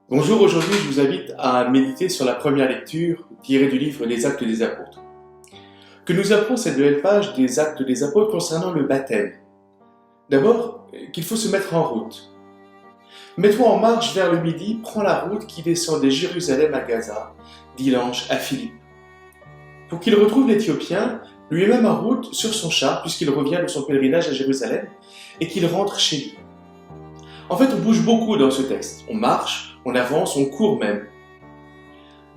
Bonjour, aujourd'hui je vous invite à méditer sur la première lecture tirée du livre des Actes des Apôtres. Que nous apprend cette belle page des Actes des Apôtres concernant le baptême? D'abord, qu'il faut se mettre en route. Mets-toi en marche vers le midi, prends la route qui descend de Jérusalem à Gaza, dit l'ange à Philippe. Pour qu'il retrouve l'Éthiopien, lui-même en route sur son char, puisqu'il revient de son pèlerinage à Jérusalem, et qu'il rentre chez lui. En fait, on bouge beaucoup dans ce texte. On marche, on avance, on court même.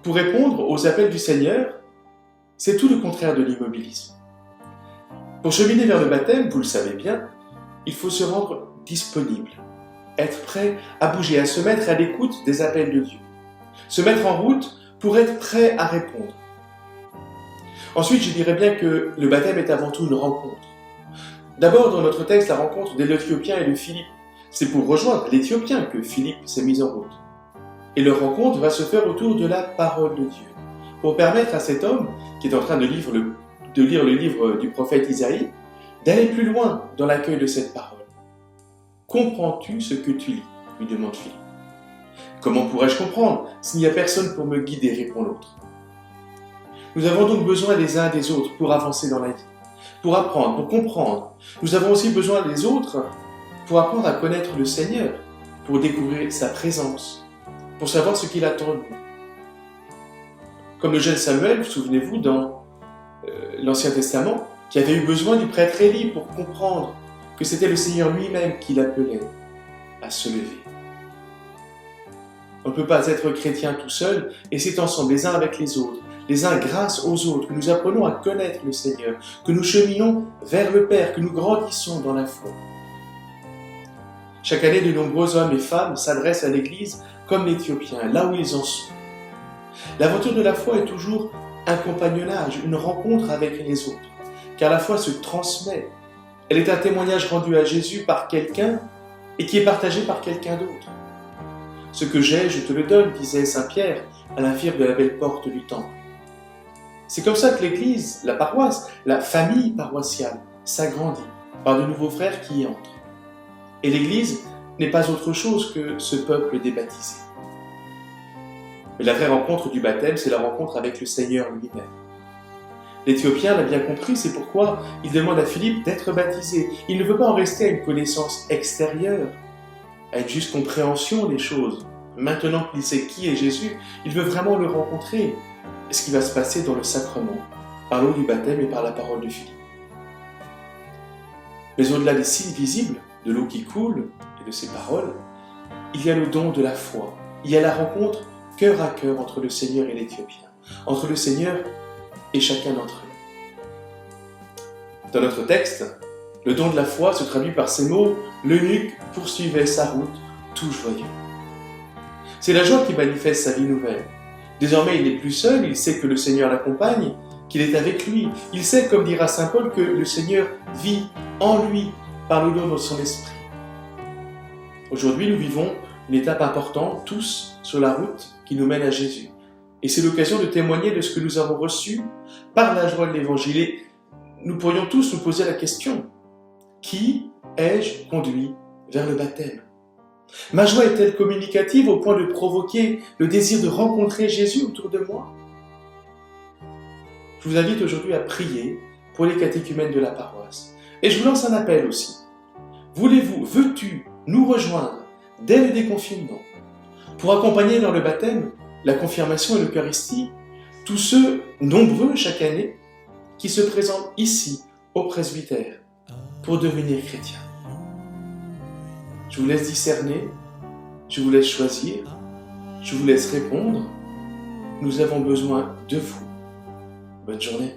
Pour répondre aux appels du Seigneur, c'est tout le contraire de l'immobilisme. Pour cheminer vers le baptême, vous le savez bien, il faut se rendre disponible, être prêt à bouger, à se mettre à l'écoute des appels de Dieu, se mettre en route pour être prêt à répondre. Ensuite, je dirais bien que le baptême est avant tout une rencontre. D'abord, dans notre texte, la rencontre de l'Éthiopien et de Philippe. C'est pour rejoindre l'Éthiopien que Philippe s'est mis en route. Et leur rencontre va se faire autour de la parole de Dieu, pour permettre à cet homme, qui est en train de lire le livre du prophète Isaïe, d'aller plus loin dans l'accueil de cette parole. « Comprends-tu ce que tu lis ?» lui demande Philippe. « Comment pourrais-je comprendre s'il n'y a personne pour me guider ?» répond l'autre. Nous avons donc besoin les uns des autres pour avancer dans la vie, pour apprendre, pour comprendre. Nous avons aussi besoin des autres pour apprendre à connaître le Seigneur, pour découvrir sa présence, pour savoir ce qu'il attend de nous. Comme le jeune Samuel, vous souvenez-vous, dans l'Ancien Testament, qui avait eu besoin du prêtre Élie pour comprendre que c'était le Seigneur lui-même qui l'appelait à se lever. On ne peut pas être chrétien tout seul, et c'est ensemble, les uns avec les autres, les uns grâce aux autres, que nous apprenons à connaître le Seigneur, que nous cheminons vers le Père, que nous grandissons dans la foi. Chaque année, de nombreux hommes et femmes s'adressent à l'Église comme l'Éthiopien, là où ils en sont. L'aventure de la foi est toujours un compagnonnage, une rencontre avec les autres, car la foi se transmet. Elle est un témoignage rendu à Jésus par quelqu'un et qui est partagé par quelqu'un d'autre. Ce que j'ai, je te le donne, disait Saint Pierre à l'infirme de la belle porte du temple. C'est comme ça que l'Église, la paroisse, la famille paroissiale s'agrandit par de nouveaux frères qui y entrent. Et l'Église n'est pas autre chose que ce peuple débaptisé. Mais la vraie rencontre du baptême, c'est la rencontre avec le Seigneur lui-même. L'Éthiopien l'a bien compris, c'est pourquoi il demande à Philippe d'être baptisé. Il ne veut pas en rester à une connaissance extérieure, à une juste compréhension des choses. Maintenant qu'il sait qui est Jésus, il veut vraiment le rencontrer. Et ce qui va se passer dans le sacrement, par l'eau du baptême et par la parole de Philippe. Mais au-delà des signes visibles, de l'eau qui coule et de ses paroles, il y a le don de la foi. Il y a la rencontre cœur à cœur entre le Seigneur et l'Éthiopien, entre le Seigneur et chacun d'entre eux. Dans notre texte, le don de la foi se traduit par ces mots « L'eunuque poursuivait sa route, tout joyeux ». C'est la joie qui manifeste sa vie nouvelle. Désormais, il n'est plus seul, il sait que le Seigneur l'accompagne, qu'il est avec lui. Il sait, comme dira saint Paul, que le Seigneur vit en lui, par le don de son esprit. Aujourd'hui, nous vivons une étape importante, tous, sur la route qui nous mène à Jésus. Et c'est l'occasion de témoigner de ce que nous avons reçu par la joie de l'Évangile. Et nous pourrions tous nous poser la question, qui ai-je conduit vers le baptême? Ma joie est-elle communicative au point de provoquer le désir de rencontrer Jésus autour de moi? Je vous invite aujourd'hui à prier pour les catéchumènes de la paroisse. Et je vous lance un appel aussi. Veux-tu nous rejoindre dès le déconfinement pour accompagner dans le baptême, la confirmation et l'Eucharistie tous ceux, nombreux chaque année, qui se présentent ici, au presbytère, pour devenir chrétiens? Je vous laisse discerner, je vous laisse choisir, je vous laisse répondre. Nous avons besoin de vous. Bonne journée.